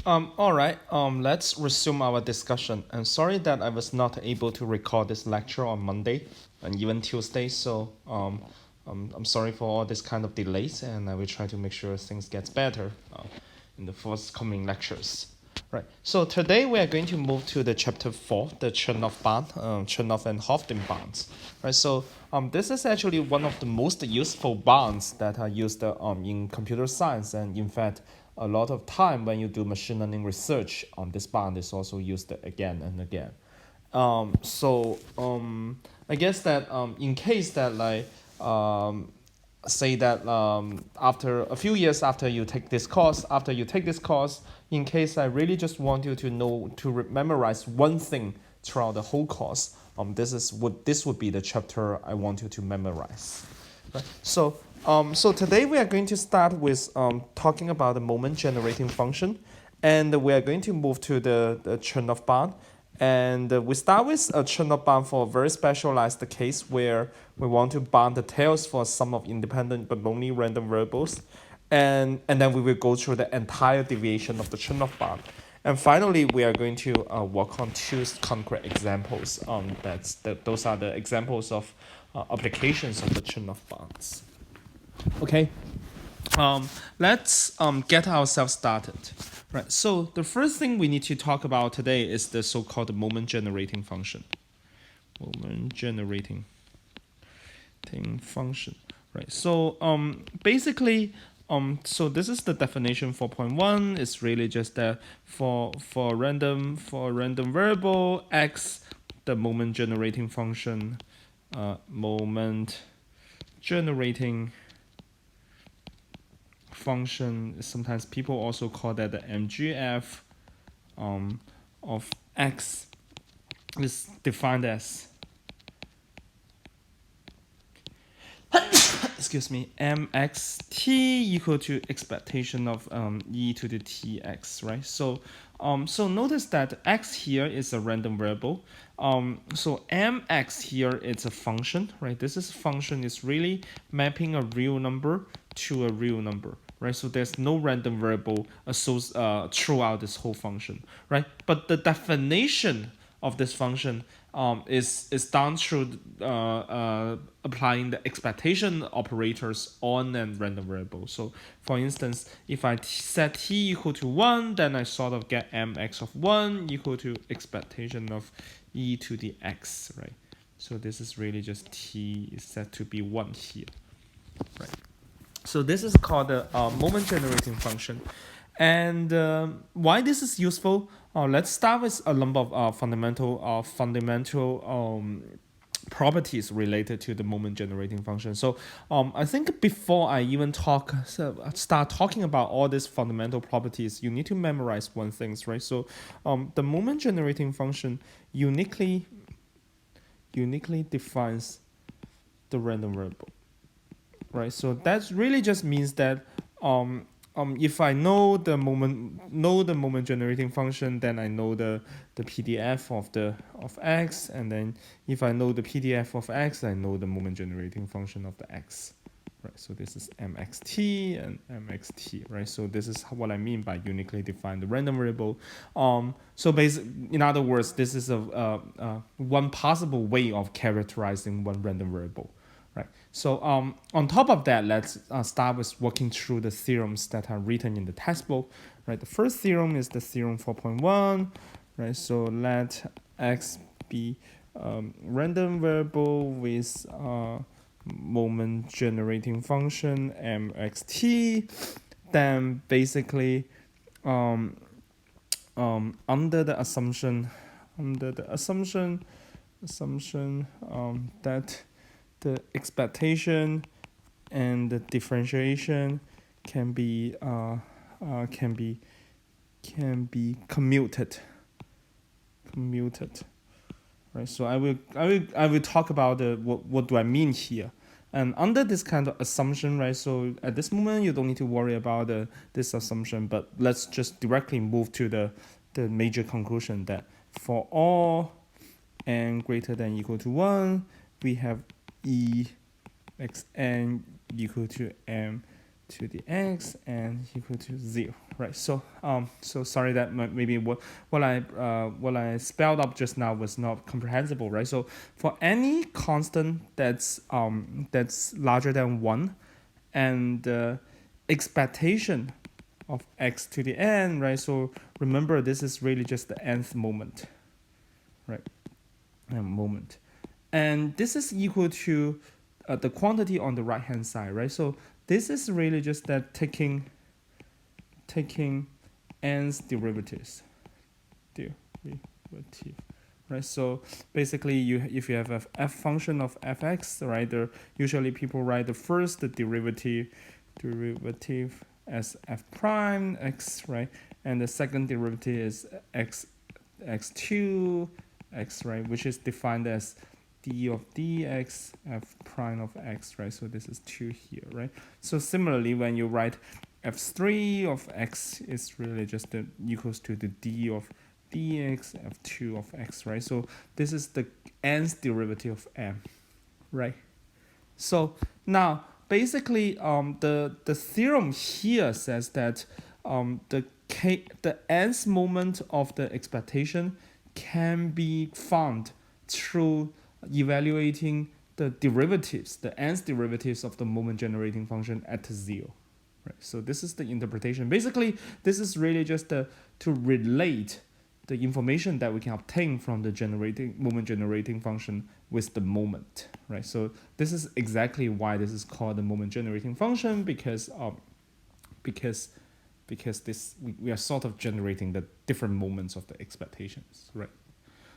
All right. Let's resume our discussion. I'm sorry that I was not able to record this lecture on Monday and even Tuesday. I'm sorry for all this kind of delays, and I will try to make sure things gets better in the forthcoming lectures. Right. So today we are going to move to the chapter 4, the Chernoff bond, Chernoff and Hofstadter bonds. Right. This is actually one of the most useful bonds that are used in computer science, and in fact, a lot of time when you do machine learning research, this bond is also used again and again. I guess that in case that say that after a few years after you take this course, in case I really just want you to know to memorize one thing throughout the whole course, this would be the chapter I want you to memorize. Right. So today we are going to start with talking about the moment generating function, and we are going to move to the Chernoff bond. And we start with a Chernoff bond for a very specialized case where we want to bound the tails for some of independent but only random variables. And then we will go through the entire deviation of the Chernoff bond. And finally, we are going to work on two concrete examples. Those are the examples of applications of the Chernoff bonds. Okay, let's get ourselves started. Right. So the first thing we need to talk about today is the so-called moment generating function. Moment generating function. Right. So basically. So this is the definition 4.1. It's really just that for a random variable x, the moment generating function, moment generating function. Sometimes people also call that the MGF of x is defined as excuse me, mxt equal to expectation of e to the tx, right? So notice that x here is a random variable. So mx here is a function, right? This is function is really mapping a real number to a real number, right? So there's no random variable throughout this whole function, right? But the definition of this function is done through applying the expectation operators on a random variable. So for instance, if I set t equal to 1, then I sort of get mx of 1 equal to expectation of e to the x, right? So this is really just t is set to be 1 here, right? So this is called the moment generating function. And why this is useful? Let's start with a number of fundamental properties related to the moment generating function. So I think before I even start talking about all these fundamental properties, you need to memorize one thing, right? So the moment generating function uniquely defines the random variable, right? So that really just means that if I know the moment generating function, then I know the PDF of x, and then if I know the PDF of x, I know the moment generating function of the x, right? So this is mxt and mxt, right? So this is what I mean by uniquely defined the random variable. In other words, this is a one possible way of characterizing one random variable. Right. So on top of that, let's start with walking through the theorems that are written in the textbook. Right. The first theorem is the theorem 4.1. Right. So let x be random variable with moment generating function mxt. Then basically under the assumption that the expectation and the differentiation can be commuted, right? So I will talk about what do I mean here. And under this kind of assumption, right? So at this moment, you don't need to worry about this assumption, but let's just directly move to the major conclusion that for all n greater than equal to 1, we have e x n equal to m to the x and equal to 0, right? So sorry that maybe what I spelled up just now was not comprehensible, right? So for any constant that's larger than one, and expectation of x to the n, right? So remember, this is really just the nth moment, right? Moment, and this is equal to the quantity on the right hand side, right? So this is really just that taking n's derivative, right? So basically, if you have a f function of fx, right? Usually people write the first derivative as f prime x, right? And the second derivative is x2 x, right? Which is defined as d of dx f prime of x, right? So this is 2 here, right? So similarly, when you write f3 of x is really just equals to the d of dx f2 of x, right? So this is the nth derivative of m, right? So now basically the theorem here says that the nth moment of the expectation can be found through evaluating the derivatives, the nth derivatives of the moment generating function at 0. Right. So this is the interpretation. Basically, this is really just to relate the information that we can obtain from the moment generating function with the moment, right? So this is exactly why this is called the moment generating function, because we are sort of generating the different moments of the expectations, right?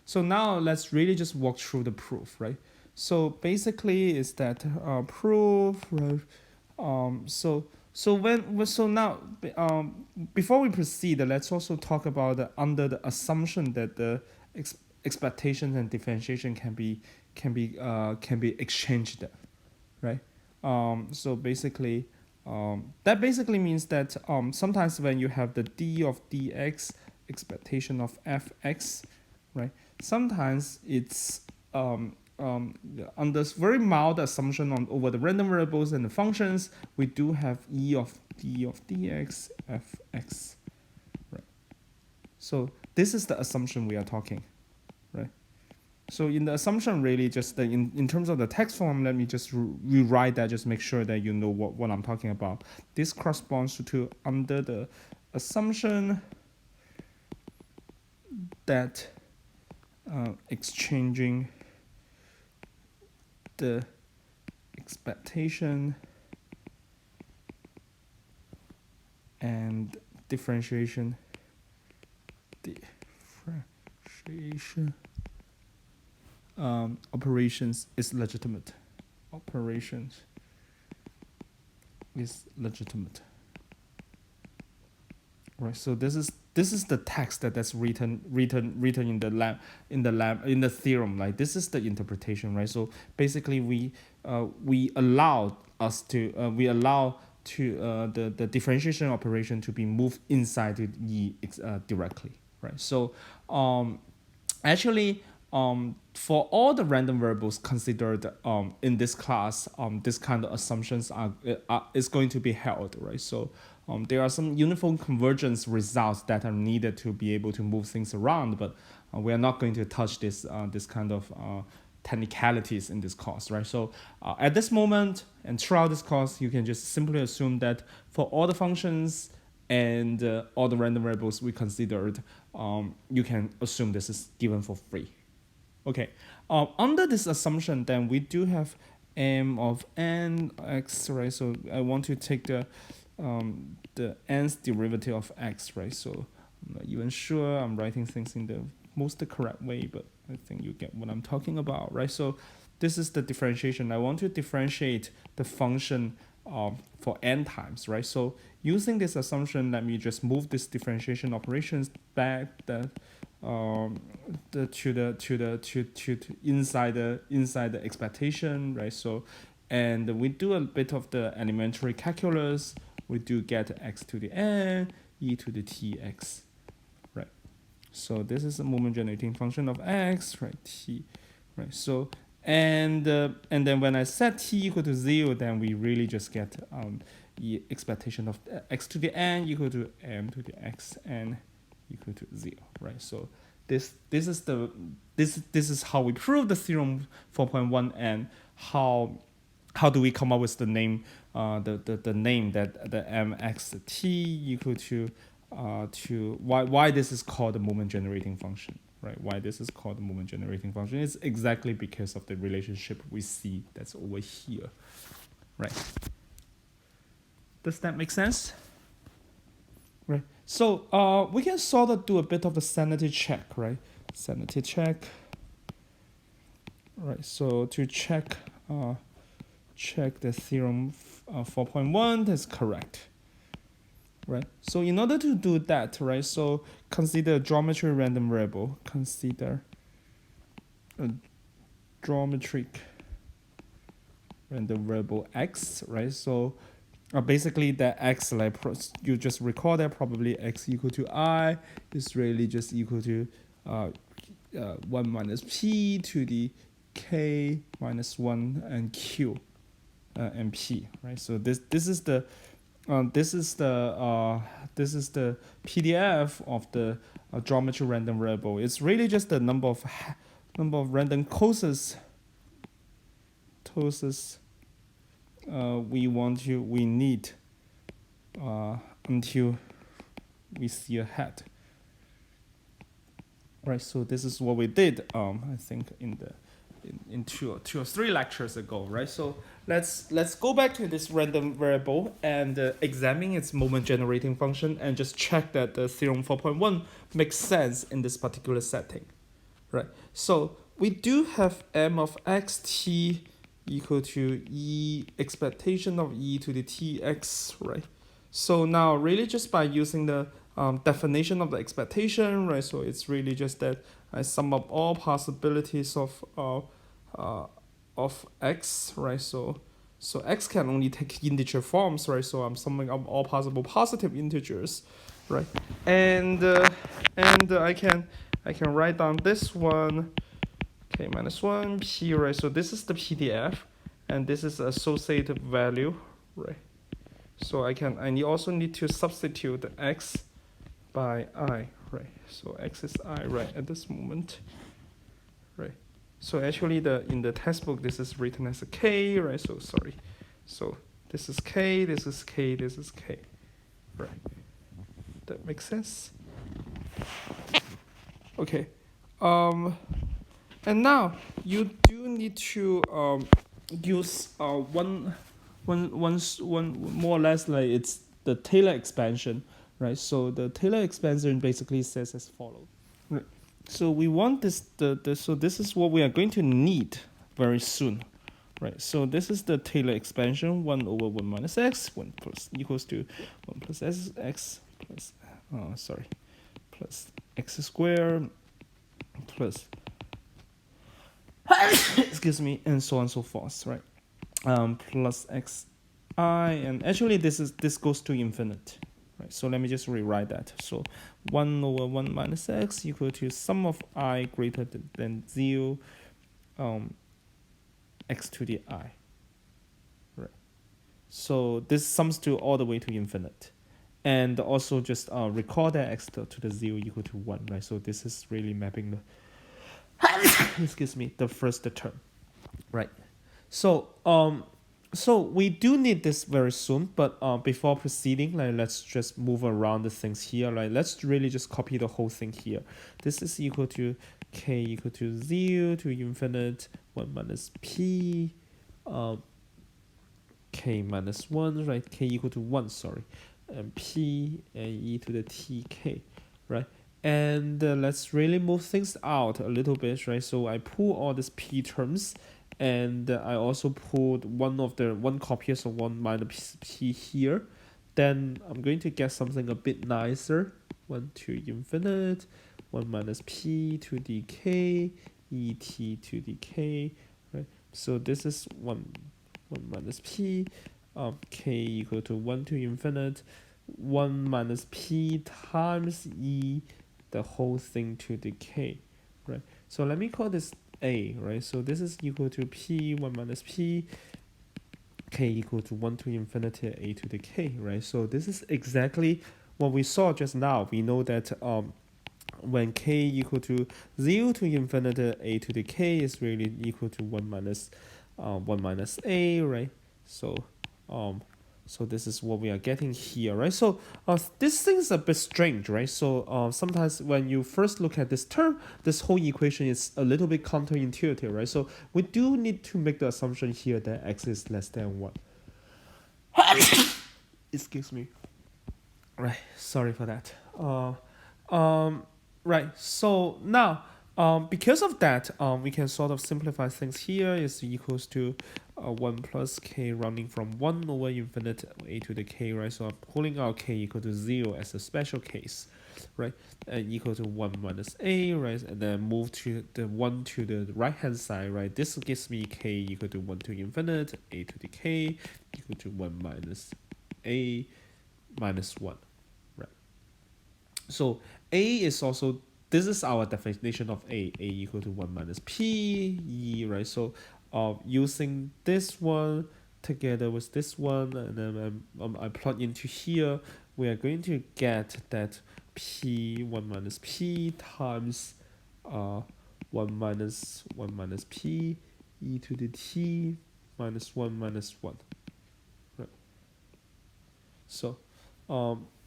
So now let's really just walk through the proof, right? So basically, is that proof, right? So now before we proceed, let's also talk about under the assumption that the expectations and differentiation can be exchanged, right? So basically, that basically means that sometimes when you have the d of dx expectation of fx, right? Sometimes it's under very mild assumption on over the random variables and the functions, we do have e of d of dx fx, right? So this is the assumption we are talking, right? So in the assumption, really just in terms of the text form, let me just rewrite that, just make sure that you know what I'm talking about. This corresponds to under the assumption that exchanging the expectation and differentiation operations is legitimate. Operations is legitimate. Right. So this is the text that's written in the theorem. Like this is the interpretation, right? So basically, we allow the differentiation operation to be moved inside the E directly, right? So actually, for all the random variables considered in this class, this kind of assumptions is going to be held, right? So there are some uniform convergence results that are needed to be able to move things around, but we are not going to touch this kind of technicalities in this course, right? So at this moment and throughout this course, you can just simply assume that for all the functions and all the random variables we considered, you can assume this is given for free. Okay, under this assumption, then we do have m of n x, right? So I want to take the nth derivative of x, right? So I'm not even sure I'm writing things in the most correct way, but I think you get what I'm talking about, right? So this is the differentiation. I want to differentiate the function for n times, right? So using this assumption, let me just move this differentiation operations back to inside the expectation, right? So, and we do a bit of the elementary calculus. We do get x to the n, e to the tx, right? So this is a moment generating function of x, right? T, right? So and then when I set t equal to 0, then we really just get e expectation of x to the n equal to m to the x n equal to 0, right? So this is how we prove the theorem 4.1, and how do we come up with the name, the name that the mxt equal to why this is called the moment generating function, right? Why this is called the moment generating function is exactly because of the relationship we see that's over here, right? Does that make sense? Right. So we can sort of do a bit of the sanity check, right? Sanity check. Right. So to check the theorem 4.1 is correct. Right. So in order to do that, right? So consider a geometry random variable. Consider a geometric random variable x, right? So basically that x, like you just recall that probably x equal to I is really just equal to 1 minus p to the k minus 1 and q and p, right? So this is the PDF of the geometry random variable. It's really just the number of random courses we need until we see a head. Right, so this is what we did. I think in two or three lectures ago, right? So let's go back to this random variable and examine its moment generating function and just check that the theorem 4.1 makes sense in this particular setting, right? So we do have m of xt equal to e expectation of e to the tx, right? So now really just by using the definition of the expectation, right? So it's really just that I sum up all possibilities of x, right? So x can only take integer forms, right? So I'm summing up all possible positive integers, right? And I can write down this one, k minus 1 p, right? So this is the PDF, and this is associated value, right? So I also need to substitute the x by I, right? So x is I, right, at this moment, right? So actually in the textbook this is written as a k, right? So sorry. So this is k, this is k, this is k, right? That makes sense? Okay. And now you do need to use one more or less, like it's the Taylor expansion, right? So the Taylor expansion basically says as follows. Right. So we want so this is what we are going to need very soon, right? So this is the Taylor expansion, 1 over 1 minus x, 1 plus equals to 1 plus x plus plus x squared plus excuse me, and so on and so forth, right? Plus xi, and actually this goes to infinite, right? So let me just rewrite that. So 1 over 1 minus x equal to sum of I greater than 0, x to the I, right? So this sums to all the way to infinite, and also just recall that x to the 0 equal to 1, right? So this is really mapping the excuse me, the first term, right? So so we do need this very soon, but before proceeding, like let's just move around the things here. Like let's really just copy the whole thing here. This is equal to k equal to 0 to infinite 1 minus p, k minus 1, right? K equal to 1, sorry, and p and e to the tk, right? And let's really move things out a little bit, right? So I pull all these p terms, and I also pulled one copiers of 1 minus p here. Then I'm going to get something a bit nicer. 1 to infinite, 1 minus p to the k, et to the k, right? So this is 1 minus p, k equal to 1 to infinite, 1 minus p times e, the whole thing to the k, right? So let me call this a, right? So this is equal to p 1 minus p k equal to 1 to infinity a to the k, right? So this is exactly what we saw just now. We know that when k equal to 0 to infinity a to the k is really equal to 1 minus a, right? So um so this is what we are getting here, right? So this thing is a bit strange, right? So sometimes when you first look at this term, this whole equation is a little bit counterintuitive, right? So we do need to make the assumption here that x is less than 1. Excuse me. Right, sorry for that. Right, so now, because of that, we can sort of simplify things here is equals to 1 plus k rounding from 1 over infinite a to the k, right? So I'm pulling out k equal to 0 as a special case, right? And equal to 1 minus a, right? And then move to the 1 to the right hand side, right? This gives me k equal to 1 to infinite a to the k equal to 1 minus a minus 1. So a is also, this is our definition of a equal to 1 minus p e, right? So using this one together with this one, and then I plug into here, we are going to get that p 1 minus p times 1 minus p e to the t minus 1 minus 1, right? So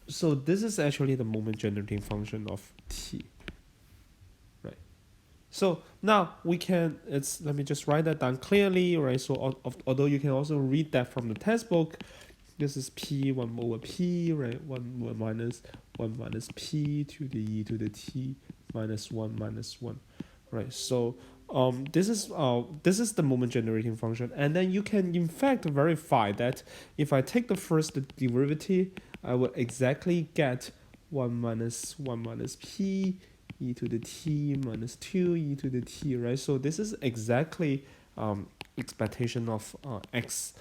so this is actually the moment generating function of t, right? So now we can, it's, let me just write that down clearly, right? So although you can also read that from the textbook, this is p 1 over p, right? 1 minus p to the e to the t minus 1 minus 1, right? So this is the moment generating function, and then you can in fact verify that if I take the first derivative, I will exactly get 1 minus p e to the t minus 2 e to the t, right? So this is exactly expectation of x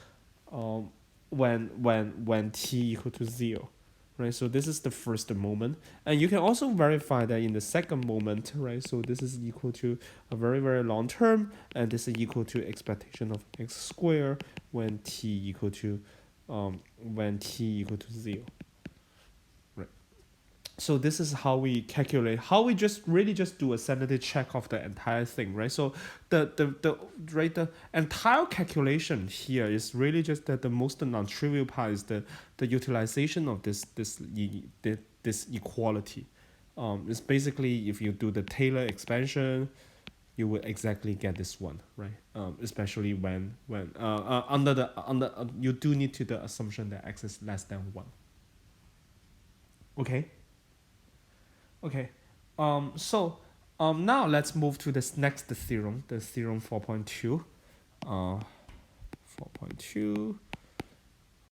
um, when t equal to 0, right? So this is the first moment, and you can also verify that in the second moment, right? So this is equal to a very very long term, and this is equal to expectation of x squared when t equal to 0. So this is how we calculate, how we just really just do a sanity check of the entire thing, right? So the entire calculation here is really just that the most non-trivial part is the utilization of this equality. It's basically, if you do the Taylor expansion, you will exactly get this one, right? Especially when under you do need to the assumption that x is less than 1. Okay. Okay, so now let's move to this next theorem, the theorem 4.2. 4.2.